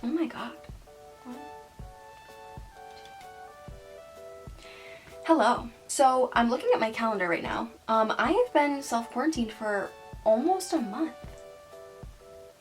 Oh my god. Hello. So I'm looking at my calendar right now. I have been self-quarantined for almost a month.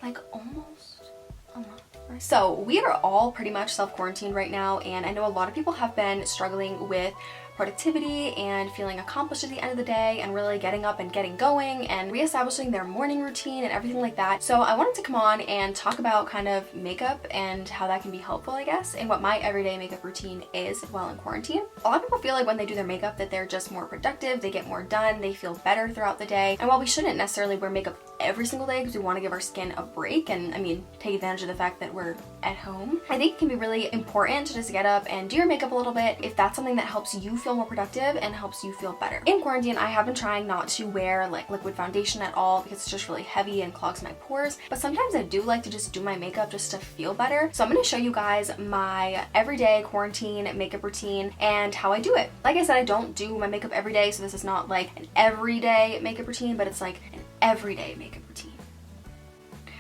Like almost a month. Right? So we are all pretty much self-quarantined right now, and I know a lot of people have been struggling with productivity and feeling accomplished at the end of the day and really getting up and getting going and reestablishing their morning routine and everything like that. So I wanted to come on and talk about kind of makeup and how that can be helpful, I guess, and what my everyday makeup routine is while in quarantine. A lot of people feel like when they do their makeup that they're just more productive, they get more done, they feel better throughout the day. And while we shouldn't necessarily wear makeup every single day because we want to give our skin a break and take advantage of the fact that we're at home, I think it can be really important to just get up and do your makeup a little bit if that's something that helps you feel more productive and helps you feel better. In quarantine, I have been trying not to wear like liquid foundation at all because it's just really heavy and clogs my pores, but sometimes I do like to just do my makeup just to feel better. So I'm going to show you guys my everyday quarantine makeup routine and how I do it. Like I said, I don't do my makeup every day, so this is not like an everyday makeup routine, but it's like an everyday makeup routine.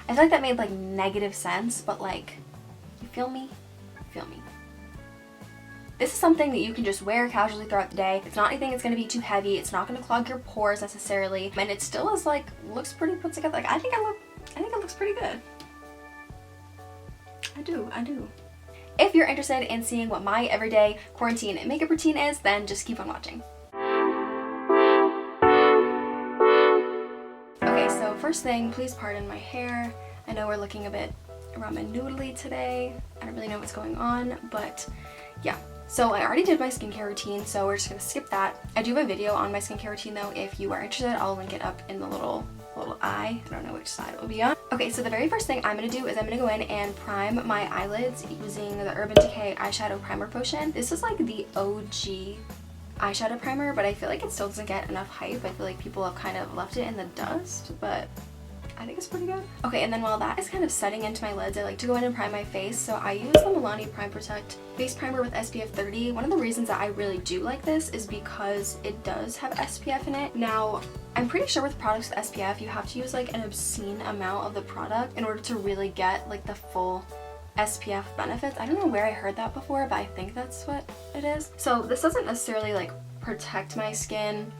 I feel like that made like negative sense, but like, you feel me? Feel me. This is something that you can just wear casually throughout the day. It's not anything that's going to be too heavy. It's not going to clog your pores necessarily, and it still is like looks pretty put together. Like I think it looks pretty good. I do. If you're interested in seeing what my everyday quarantine makeup routine is, then just keep on watching. Okay, so first thing, please pardon my hair. I know we're looking a bit ramen noodly today. I don't really know what's going on, but yeah. So I already did my skincare routine, so we're just gonna skip that. I do have a video on my skincare routine though. If you are interested, I'll link it up in the little eye. I don't know which side it will be on. Okay, so the very first thing I'm gonna do is I'm gonna go in and prime my eyelids using the Urban Decay Eyeshadow Primer Potion. This is like the OG eyeshadow primer, but I feel like it still doesn't get enough hype. I feel like people have kind of left it in the dust, but I think it's pretty good. Okay, and then while that is kind of setting into my lids, I like to go in and prime my face. So I use the Milani Prime Protect Face Primer with SPF 30. One of the reasons that I really do like this is because it does have SPF in it. Now, I'm pretty sure with products with SPF, you have to use like an obscene amount of the product in order to really get like the full SPF benefits. I don't know where I heard that before, but I think that's what it is. So this doesn't necessarily like protect my skin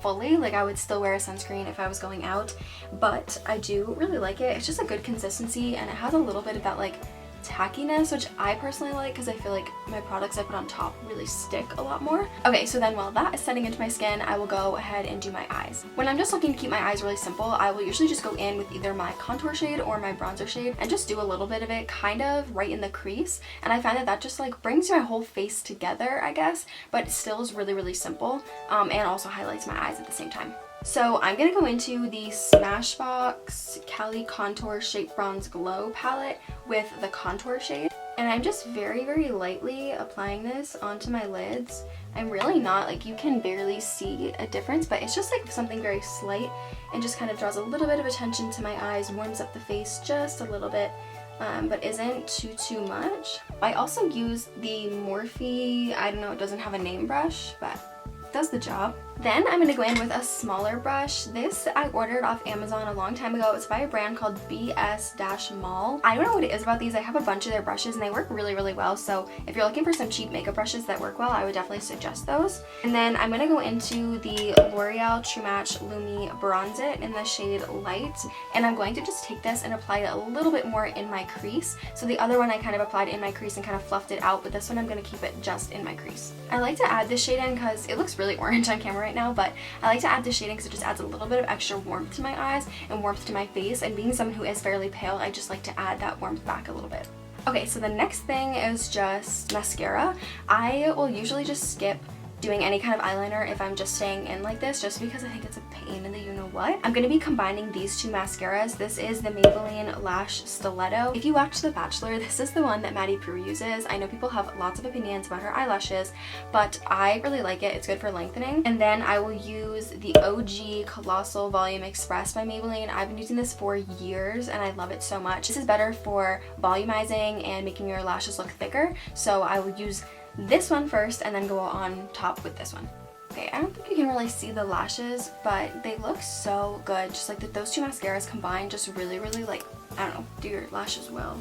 fully. Like I would still wear a sunscreen if I was going out, but I do really like it. It's just a good consistency and it has a little bit of that like tackiness, which I personally like because I feel like my products I put on top really stick a lot more. Okay, so then while that is setting into my skin, I will go ahead and do my eyes. When I'm just looking to keep my eyes really simple, I will usually just go in with either my contour shade or my bronzer shade and just do a little bit of it kind of right in the crease, and I find that that just like brings my whole face together, I guess, but it still is really, really simple, and also highlights my eyes at the same time. So I'm going to go into the Smashbox Cali Contour Shape Bronze Glow palette with the contour shade. And I'm just very, very lightly applying this onto my lids. I'm really not, like you can barely see a difference, but it's just like something very slight and just kind of draws a little bit of attention to my eyes, warms up the face just a little bit. But isn't too much. I also use the Morphe, I don't know, it doesn't have a name brush, but it does the job. Then I'm going to go in with a smaller brush. This I ordered off Amazon a long time ago. It's by a brand called BS-Mall. I don't know what it is about these. I have a bunch of their brushes and they work really, really well. So if you're looking for some cheap makeup brushes that work well, I would definitely suggest those. And then I'm going to go into the L'Oreal True Match Lumi Bronze It in the shade Light. And I'm going to just take this and apply it a little bit more in my crease. So the other one I kind of applied in my crease and kind of fluffed it out, but this one I'm going to keep it just in my crease. I like to add this shade in because it looks really orange on camera right now, but I like to add this shading because it just adds a little bit of extra warmth to my eyes and warmth to my face, and being someone who is fairly pale, I just like to add that warmth back a little bit. Okay, so the next thing is just mascara. I will usually just skip doing any kind of eyeliner if I'm just staying in like this, just because I think it's a pain in the you-know-what. I'm going to be combining these two mascaras. This is the Maybelline Lash Stiletto. If you watch The Bachelor, this is the one that Maddie Prue uses. I know people have lots of opinions about her eyelashes, but I really like it. It's good for lengthening. And then I will use the OG Colossal Volume Express by Maybelline. I've been using this for years and I love it so much. This is better for volumizing and making your lashes look thicker, so I will use this one first and then go on top with this one. Okay, I don't think you can really see the lashes, but they look so good. Just like those two mascaras combined just really, really like, I don't know, do your lashes well.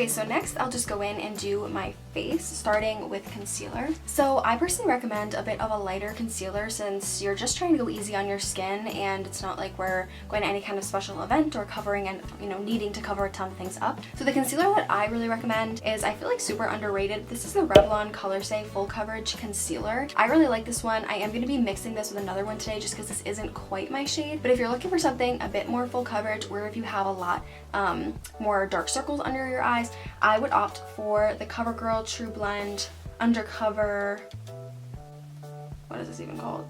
Okay, so next I'll just go in and do my face, starting with concealer. So I personally recommend a bit of a lighter concealer since you're just trying to go easy on your skin and it's not like we're going to any kind of special event or covering and, you know, needing to cover a ton of things up. So the concealer that I really recommend is, I feel like, super underrated. This is the Revlon Color Stay Full Coverage Concealer. I really like this one. I am going to be mixing this with another one today just because this isn't quite my shade. But if you're looking for something a bit more full coverage, or if you have a lot more dark circles under your eyes, I would opt for the CoverGirl True Blend Undercover, what is this even called?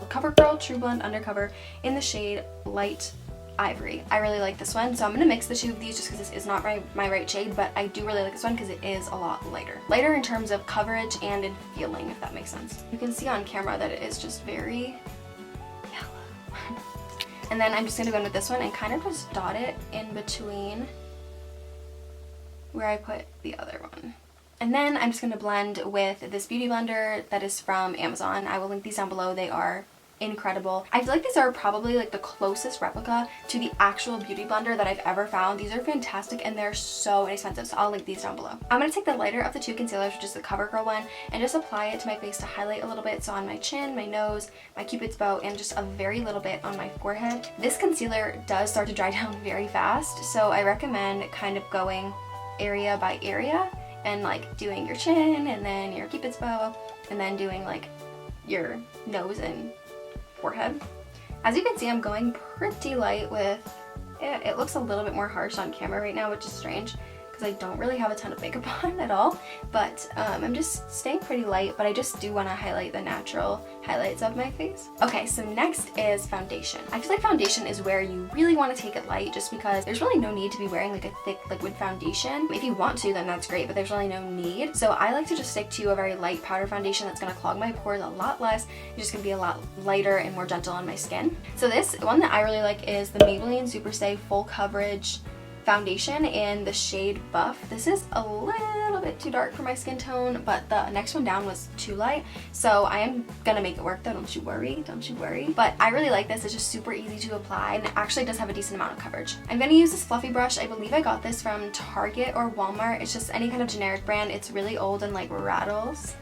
CoverGirl True Blend Undercover in the shade Light Ivory. I really like this one, so I'm going to mix the two of these just because this is not my right shade, but I do really like this one because it is a lot lighter. Lighter in terms of coverage and in feeling, if that makes sense. You can see on camera that it is just very yellow. And then I'm just going to go in with this one and kind of just dot it in between where I put the other one. And then I'm just going to blend with this beauty blender that is from Amazon. I will link these down below. They are incredible. I feel like these are probably like the closest replica to the actual beauty blender that I've ever found. These are fantastic and they're so inexpensive, so I'll link these down below. I'm going to take the lighter of the two concealers, which is the CoverGirl one, and just apply it to my face to highlight a little bit. So on my chin, my nose, my cupid's bow, and just a very little bit on my forehead. This concealer does start to dry down very fast, so I recommend kind of going area by area and like doing your chin and then your cupid's bow and then doing like your nose and forehead. As you can see, I'm going pretty light with it. It looks a little bit more harsh on camera right now, which is strange because I don't really have a ton of makeup on at all, but I'm just staying pretty light, but I just do want to highlight the natural highlights of my face. Okay, so next is foundation. I feel like foundation is where you really want to take it light just because there's really no need to be wearing like a thick liquid foundation. If you want to, then that's great, but there's really no need. So I like to just stick to a very light powder foundation that's going to clog my pores a lot less. It's just going to be a lot lighter and more gentle on my skin. So this one that I really like is the Maybelline Superstay Full Coverage Foundation in the shade Buff. This is a little bit too dark for my skin tone, but the next one down was too light, so I am gonna make it work though, don't you worry. But I really like this. It's just super easy to apply and it actually does have a decent amount of coverage. I'm gonna use this fluffy brush. I believe I got this from Target or Walmart. It's just any kind of generic brand. It's really old and like rattles.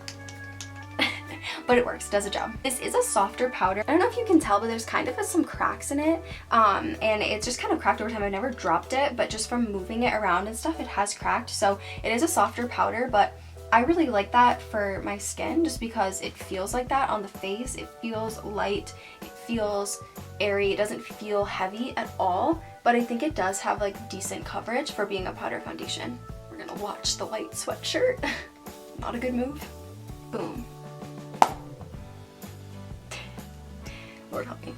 But it works, does a job. This is a softer powder. I don't know if you can tell, but there's kind of some cracks in it, and it's just kind of cracked over time. I've never dropped it, but just from moving it around and stuff, it has cracked. So it is a softer powder, but I really like that for my skin just because it feels like that on the face. It feels light, it feels airy, it doesn't feel heavy at all, but I think it does have like decent coverage for being a powder foundation. We're gonna watch the white sweatshirt. Not a good move. Boom. Lord help me.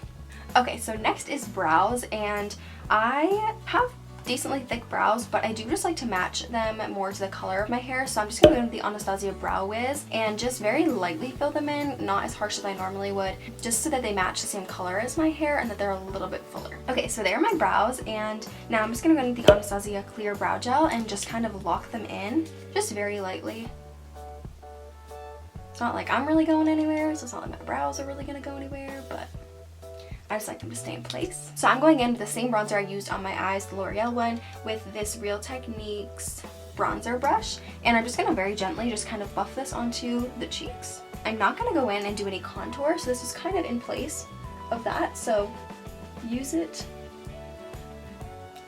Okay, so next is brows, and I have decently thick brows, but I do just like to match them more to the color of my hair, so I'm just gonna go with the Anastasia Brow Wiz and just very lightly fill them in, not as harsh as I normally would, just so that they match the same color as my hair and that they're a little bit fuller. Okay, so there are my brows, and now I'm just gonna go into the Anastasia Clear Brow Gel and just kind of lock them in, just very lightly. It's not like I'm really going anywhere, so it's not like my brows are really gonna go anywhere, but I just like them to stay in place. So I'm going in with the same bronzer I used on my eyes, the L'Oreal one, with this Real Techniques bronzer brush. And I'm just gonna very gently just kind of buff this onto the cheeks. I'm not gonna go in and do any contour, so this is kind of in place of that. So use it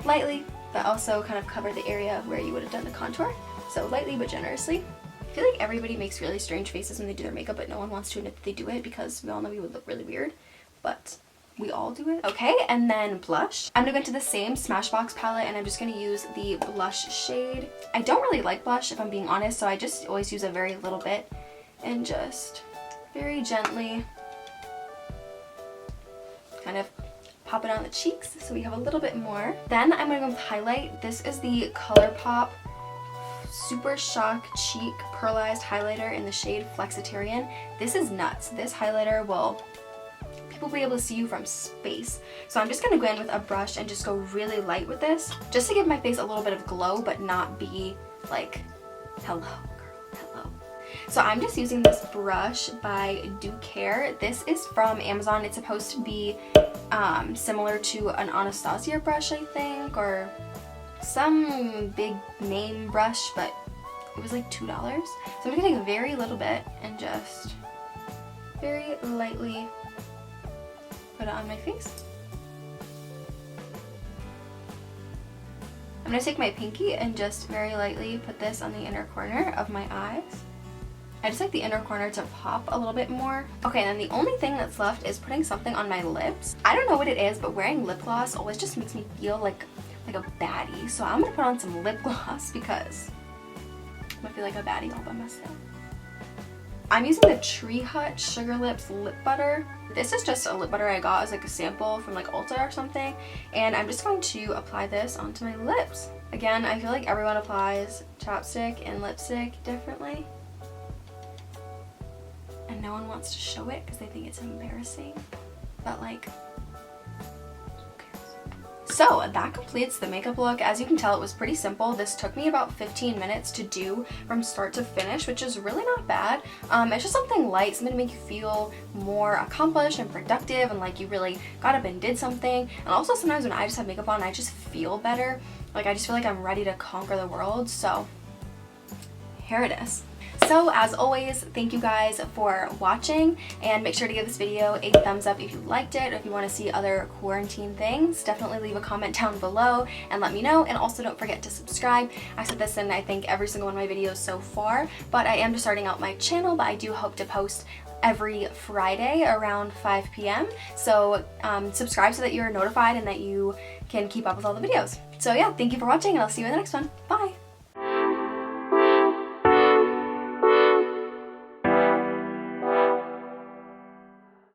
lightly, but also kind of cover the area where you would have done the contour. So lightly but generously. I feel like everybody makes really strange faces when they do their makeup, but no one wants to admit that they do it because we all know we would look really weird. But we all do it. Okay, and then blush. I'm gonna go into the same Smashbox palette and I'm just gonna use the blush shade. I don't really like blush if I'm being honest, so I just always use a very little bit and just very gently kind of pop it on the cheeks so we have a little bit more. Then I'm gonna go with highlight. This is the ColourPop Super Shock Cheek Pearlized Highlighter in the shade Flexitarian. This is nuts. This highlighter will will be able to see you from space. So I'm just going to go in with a brush and just go really light with this, just to give my face a little bit of glow, but not be like, hello girl, hello. So I'm just using this brush by Do Care. This is from Amazon. It's supposed to be similar to an Anastasia brush, I think, or some big name brush, but it was like $2. So I'm gonna take a very little bit and just very lightly put it on my face. I'm gonna take my pinky and just very lightly put this on the inner corner of my eyes. I just like the inner corner to pop a little bit more. Okay, and then the only thing that's left is putting something on my lips. I don't know what it is, but wearing lip gloss always just makes me feel like a baddie. So I'm gonna put on some lip gloss because I'm gonna feel like a baddie all by myself. I'm using the Tree Hut Sugar Lips Lip Butter. This is just a lip butter I got as like a sample from like Ulta or something. And I'm just going to apply this onto my lips. Again, I feel like everyone applies chapstick and lipstick differently. And no one wants to show it because they think it's embarrassing. But like, so that completes the makeup look. As you can tell, it was pretty simple. This took me about 15 minutes to do from start to finish, which is really not bad. It's just something light, something to make you feel more accomplished and productive and like you really got up and did something. And also sometimes when I just have makeup on, I just feel better. Like I just feel like I'm ready to conquer the world. So here it is. So as always, thank you guys for watching, and make sure to give this video a thumbs up if you liked it. If you want to see other quarantine things, definitely leave a comment down below and let me know. And also don't forget to subscribe. I said this in I think every single one of my videos so far, but I am just starting out my channel, but I do hope to post every Friday around 5 p.m. So subscribe so that you're notified and that you can keep up with all the videos. So yeah, thank you for watching and I'll see you in the next one. Bye!